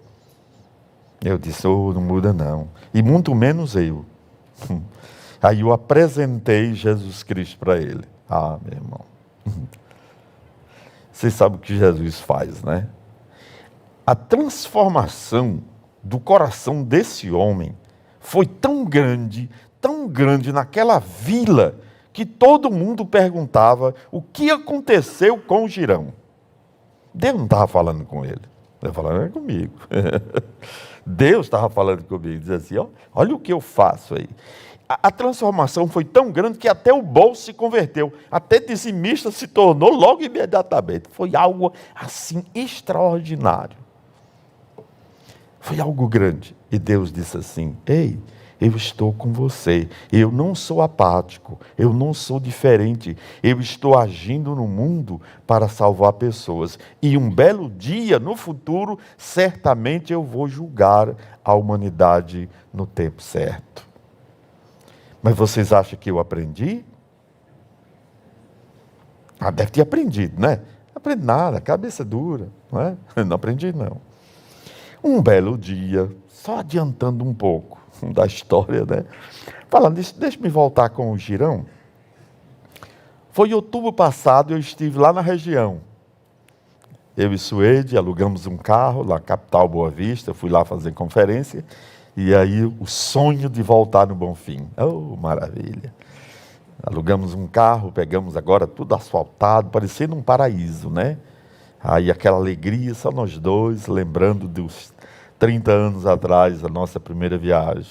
Eu disse, não muda não, e muito menos eu. Aí eu apresentei Jesus Cristo para ele. Meu irmão, vocês sabem o que Jesus faz, né? A transformação do coração desse homem foi tão grande naquela vila, que todo mundo perguntava o que aconteceu com o Girão. Deus não estava falando com ele, ele estava falando comigo. Deus estava falando comigo, dizia assim, olha o que eu faço aí. A transformação foi tão grande que até o bolso se converteu, até dizimista se tornou logo imediatamente. Foi algo assim extraordinário. Foi algo grande. E Deus disse assim, ei, eu estou com você, eu não sou apático, eu não sou diferente, eu estou agindo no mundo para salvar pessoas. E um belo dia, no futuro, certamente eu vou julgar a humanidade no tempo certo. Mas vocês acham que eu aprendi? Deve ter aprendido, né? Não aprendi nada, cabeça dura, não é? Não aprendi não. Um belo dia, só adiantando um pouco da história, né? Falando isso, deixa-me voltar com o Girão. Foi em outubro passado, eu estive lá na região. Eu e Suede alugamos um carro na capital Boa Vista, fui lá fazer conferência, e aí o sonho de voltar no Bonfim. Oh, maravilha! Alugamos um carro, pegamos agora tudo asfaltado, parecendo um paraíso, né? Aí aquela alegria, só nós dois, lembrando dos 30 anos atrás, a nossa primeira viagem.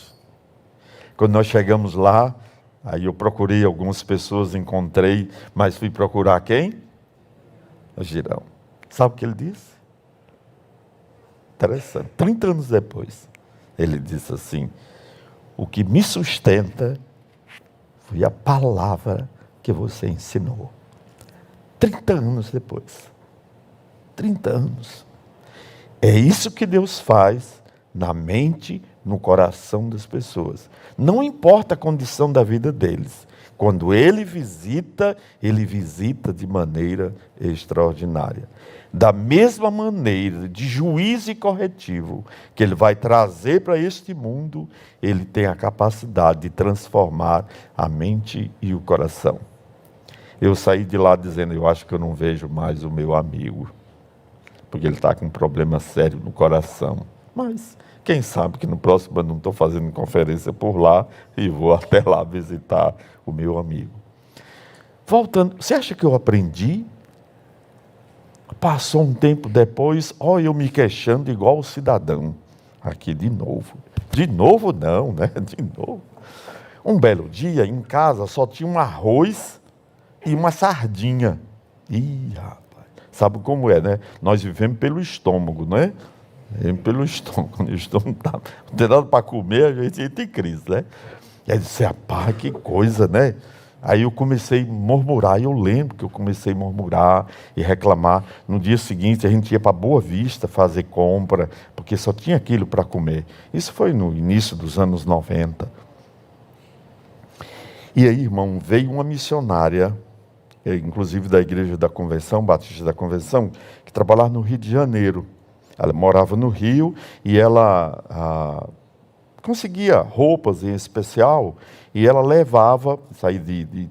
Quando nós chegamos lá, aí eu procurei algumas pessoas, encontrei, mas fui procurar quem? O Girão. Sabe o que ele disse? Interessante. 30 anos depois, ele disse assim, o que me sustenta foi a palavra que você ensinou. 30 anos depois. 30 anos. É isso que Deus faz na mente, no coração das pessoas. Não importa a condição da vida deles. Quando Ele visita de maneira extraordinária. Da mesma maneira, de juízo e corretivo, que Ele vai trazer para este mundo, Ele tem a capacidade de transformar a mente e o coração. Eu saí de lá dizendo, eu acho que eu não vejo mais o meu amigo. Porque ele está com um problema sério no coração. Mas quem sabe que no próximo ano não estou fazendo conferência por lá e vou até lá visitar o meu amigo. Voltando, você acha que eu aprendi? Passou um tempo depois, eu me queixando igual o cidadão. Aqui de novo. De novo não, né? De novo. Um belo dia, em casa, só tinha um arroz e uma sardinha. Ih, rapaz, sabe como é, né? Nós vivemos pelo estômago, não é? Vivemos pelo estômago. Quando o estômago não tem nada para comer, a gente entra em crise, né? E aí disse, rapaz, que coisa, né? Aí eu comecei a murmurar, e eu lembro que eu comecei a murmurar e reclamar. No dia seguinte a gente ia para Boa Vista fazer compra, porque só tinha aquilo para comer. Isso foi no início dos anos 90. E aí, irmão, veio uma missionária, inclusive da Igreja da Convenção, Batista da Convenção, que trabalhava no Rio de Janeiro. Ela morava no Rio e ela conseguia roupas em especial, e ela levava, saía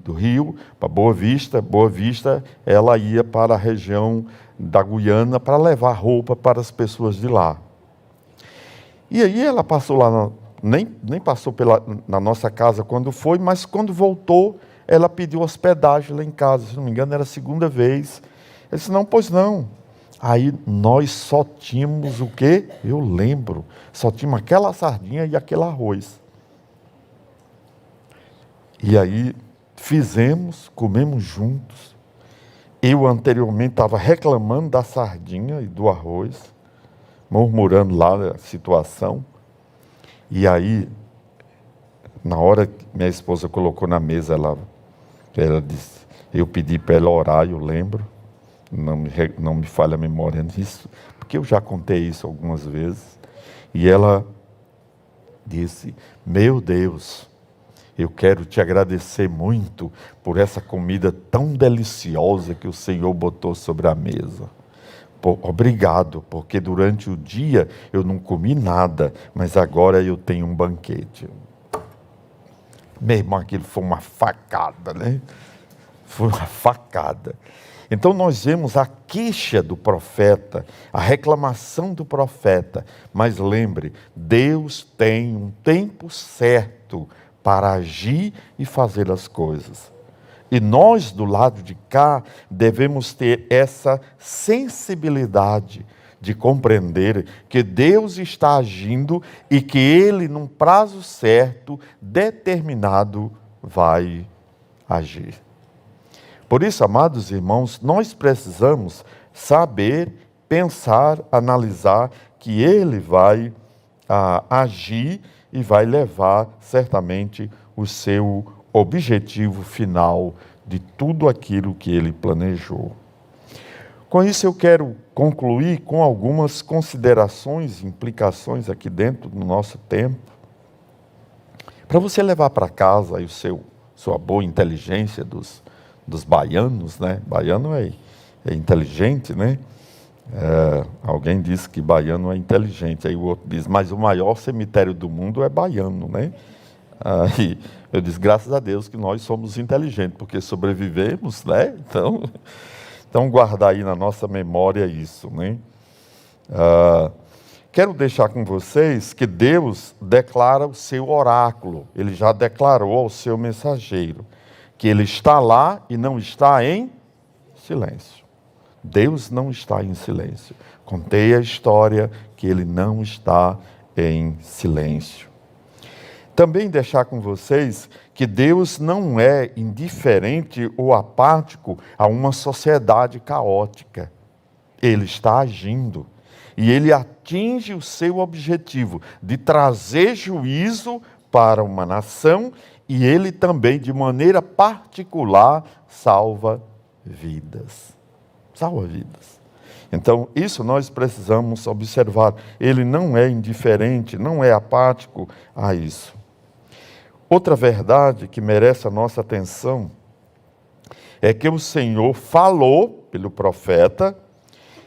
do Rio para Boa Vista ela ia para a região da Guiana para levar roupa para as pessoas de lá. E aí ela passou lá, nem passou na nossa casa quando foi, mas quando voltou, ela pediu hospedagem lá em casa, se não me engano era a segunda vez. Eu disse, não, pois não. Aí nós só tínhamos o quê? Eu lembro. Só tínhamos aquela sardinha e aquele arroz. E aí comemos juntos. Eu anteriormente estava reclamando da sardinha e do arroz, murmurando lá a situação. E aí, na hora que minha esposa colocou na mesa, ela disse, eu pedi para ela orar, eu lembro. Não me falha a memória nisso, porque eu já contei isso algumas vezes. E ela disse, meu Deus, eu quero te agradecer muito por essa comida tão deliciosa que o Senhor botou sobre a mesa. Obrigado, porque durante o dia eu não comi nada, mas agora eu tenho um banquete. Meu irmão, aquilo foi uma facada, né? Foi uma facada. Então nós vemos a queixa do profeta, a reclamação do profeta. Mas lembre, Deus tem um tempo certo para agir e fazer as coisas. E nós, do lado de cá, devemos ter essa sensibilidade de compreender que Deus está agindo e que Ele, num prazo certo, determinado, vai agir. Por isso, amados irmãos, nós precisamos saber, pensar, analisar que Ele vai agir e vai levar certamente o seu objetivo final de tudo aquilo que Ele planejou. Com isso eu quero concluir com algumas considerações, implicações aqui dentro do nosso tempo, para você levar para casa aí sua boa inteligência dos baianos, né? Baiano é inteligente, né? Alguém disse que baiano é inteligente, aí o outro diz, mas o maior cemitério do mundo é baiano, né? Aí eu disse, graças a Deus que nós somos inteligentes, porque sobrevivemos, né? Então guardar aí na nossa memória isso, né? Quero deixar com vocês que Deus declara o seu oráculo, Ele já declarou ao seu mensageiro, que Ele está lá e não está em silêncio. Deus não está em silêncio. Contei a história que Ele não está em silêncio. Também deixar com vocês que Deus não é indiferente ou apático a uma sociedade caótica. Ele está agindo. E Ele atinge o seu objetivo de trazer juízo para uma nação e Ele também, de maneira particular, salva vidas. Salva vidas. Então, isso nós precisamos observar. Ele não é indiferente, não é apático a isso. Outra verdade que merece a nossa atenção é que o Senhor falou pelo profeta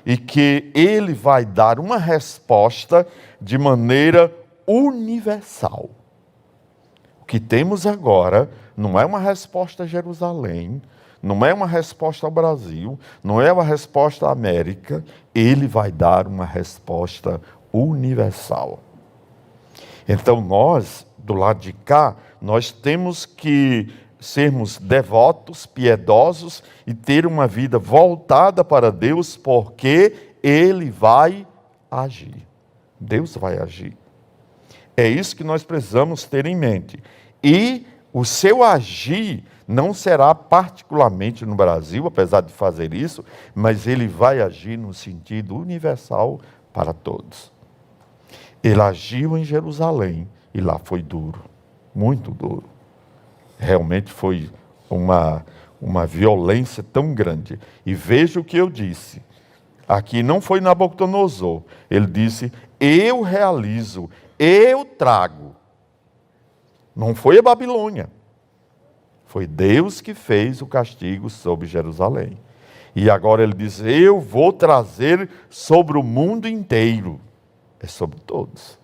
e que Ele vai dar uma resposta de maneira universal. O que temos agora não é uma resposta a Jerusalém, não é uma resposta ao Brasil, não é uma resposta à América, Ele vai dar uma resposta universal. Então nós, do lado de cá, nós temos que sermos devotos, piedosos e ter uma vida voltada para Deus, porque Ele vai agir. Deus vai agir. É isso que nós precisamos ter em mente. E o seu agir não será particularmente no Brasil, apesar de fazer isso, mas Ele vai agir no sentido universal para todos. Ele agiu em Jerusalém e lá foi duro, muito duro. Realmente foi uma violência tão grande. E veja o que eu disse. Aqui não foi Nabucodonosor. Ele disse, eu realizo, eu trago. Não foi a Babilônia. Foi Deus que fez o castigo sobre Jerusalém. E agora ele diz, eu vou trazer sobre o mundo inteiro. É sobre todos.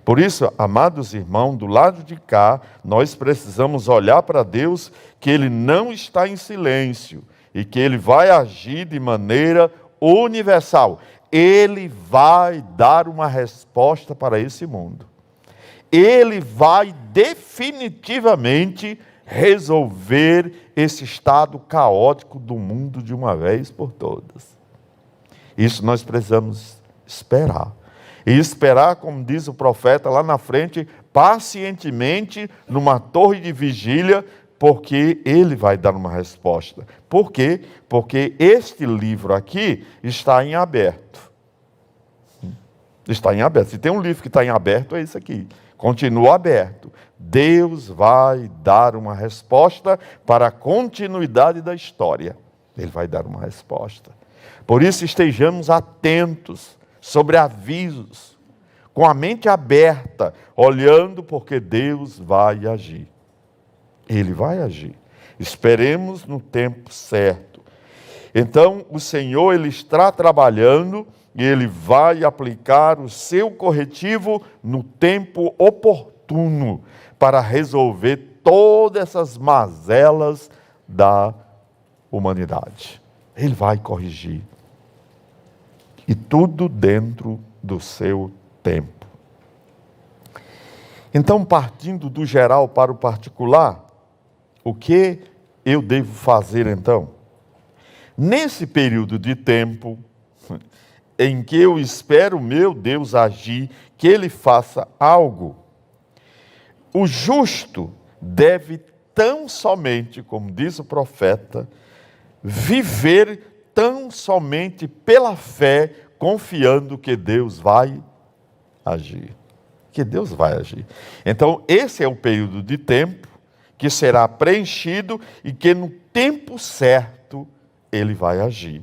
Por isso, amados irmãos, do lado de cá, nós precisamos olhar para Deus, que Ele não está em silêncio e que Ele vai agir de maneira universal. Ele vai dar uma resposta para esse mundo. Ele vai definitivamente resolver esse estado caótico do mundo de uma vez por todas. Isso nós precisamos esperar. E esperar, como diz o profeta lá na frente, pacientemente numa torre de vigília, porque ele vai dar uma resposta. Por quê? Porque este livro aqui está em aberto. Está em aberto. Se tem um livro que está em aberto, é esse aqui. Continua aberto. Deus vai dar uma resposta para a continuidade da história. Ele vai dar uma resposta. Por isso estejamos atentos, sobre avisos, com a mente aberta, olhando, porque Deus vai agir. Ele vai agir. Esperemos no tempo certo. Então, o Senhor, Ele está trabalhando e Ele vai aplicar o seu corretivo no tempo oportuno para resolver todas essas mazelas da humanidade. Ele vai corrigir. E tudo dentro do seu tempo. Então, partindo do geral para o particular, o que eu devo fazer então? Nesse período de tempo, em que eu espero meu Deus agir, que Ele faça algo, o justo deve tão somente, como diz o profeta, viver tão somente pela fé, confiando que Deus vai agir. Que Deus vai agir. Então, esse é um período de tempo que será preenchido e que no tempo certo Ele vai agir.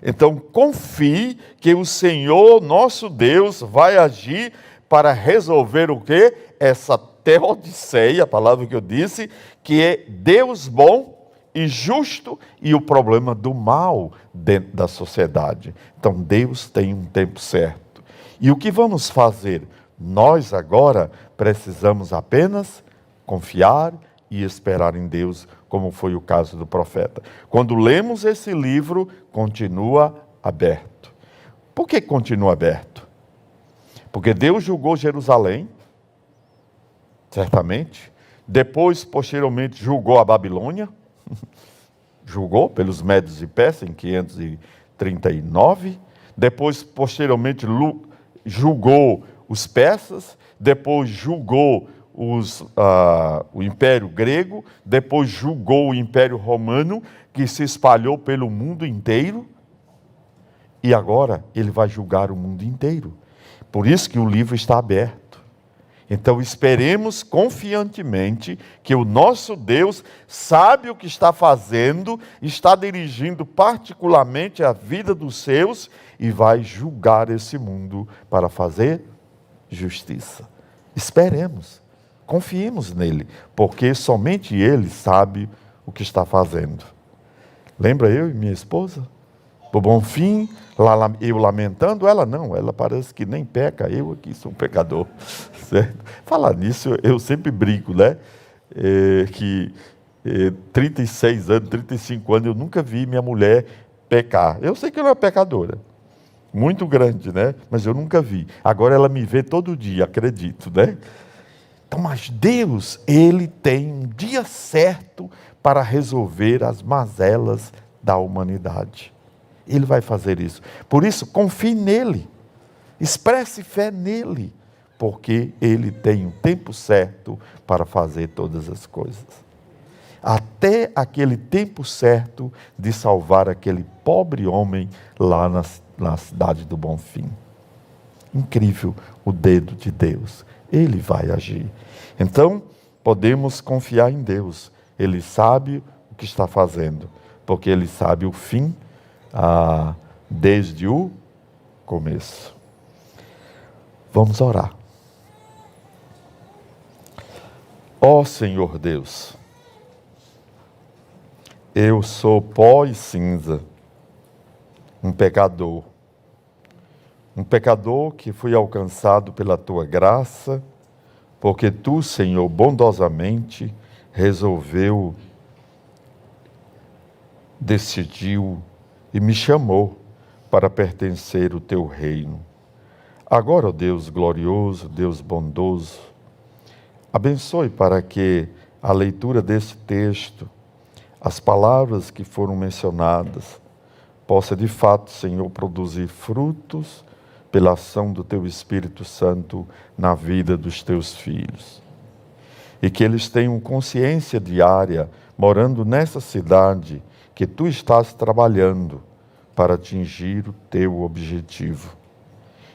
Então, confie que o Senhor, nosso Deus, vai agir para resolver o quê? Essa teodiceia, a palavra que eu disse, que é Deus bom e justo e o problema do mal dentro da sociedade. Então Deus tem um tempo certo. E o que vamos fazer? Nós agora precisamos apenas confiar e esperar em Deus, como foi o caso do profeta. Quando lemos esse livro, continua aberto. Por que continua aberto? Porque Deus julgou Jerusalém, certamente. Depois, posteriormente, julgou a Babilônia. Julgou pelos Médios e Persas em 539, depois posteriormente julgou os persas, depois julgou o Império Grego, depois julgou o Império Romano, que se espalhou pelo mundo inteiro, e agora ele vai julgar o mundo inteiro. Por isso que o livro está aberto. Então esperemos confiantemente que o nosso Deus sabe o que está fazendo, está dirigindo particularmente a vida dos seus e vai julgar esse mundo para fazer justiça. Esperemos, confiemos nele, porque somente ele sabe o que está fazendo. Lembra eu e minha esposa? Por bom fim, eu lamentando, ela não, ela parece que nem peca, eu aqui sou um pecador. Certo? Falar nisso, eu sempre brinco, né? 36 anos, 35 anos, eu nunca vi minha mulher pecar. Eu sei que ela é pecadora, muito grande, né? Mas eu nunca vi. Agora ela me vê todo dia, acredito, né? Então, mas Deus, Ele tem um dia certo para resolver as mazelas da humanidade. Ele vai fazer isso. Por isso, confie nele. Expresse fé nele. Porque Ele tem um tempo certo para fazer todas as coisas. Até aquele tempo certo de salvar aquele pobre homem lá na cidade do Bonfim. Incrível o dedo de Deus. Ele vai agir. Então, podemos confiar em Deus. Ele sabe o que está fazendo. Porque Ele sabe o fim desde o começo. Vamos orar. Ó Senhor Deus, eu sou pó e cinza, um pecador que fui alcançado pela Tua graça, porque Tu, Senhor, bondosamente decidiu e me chamou para pertencer ao Teu reino. Agora, ó Deus glorioso, Deus bondoso, abençoe para que a leitura desse texto, as palavras que foram mencionadas, possa de fato, Senhor, produzir frutos pela ação do Teu Espírito Santo na vida dos Teus filhos. E que eles tenham consciência diária, morando nessa cidade, que Tu estás trabalhando para atingir o Teu objetivo.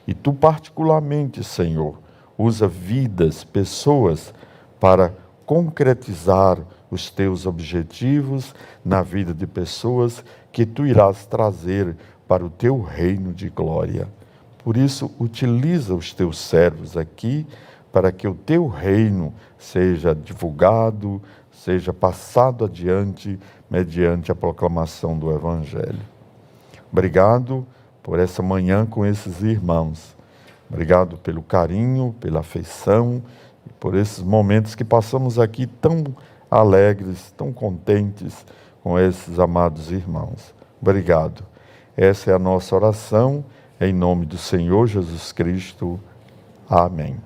E Tu particularmente, Senhor, usa vidas, pessoas, para concretizar os Teus objetivos na vida de pessoas que Tu irás trazer para o Teu reino de glória. Por isso, utiliza os Teus servos aqui para que o Teu reino seja divulgado, seja passado adiante mediante a proclamação do Evangelho. Obrigado por essa manhã com esses irmãos. Obrigado pelo carinho, pela afeição, e por esses momentos que passamos aqui tão alegres, tão contentes com esses amados irmãos. Obrigado. Essa é a nossa oração, em nome do Senhor Jesus Cristo. Amém.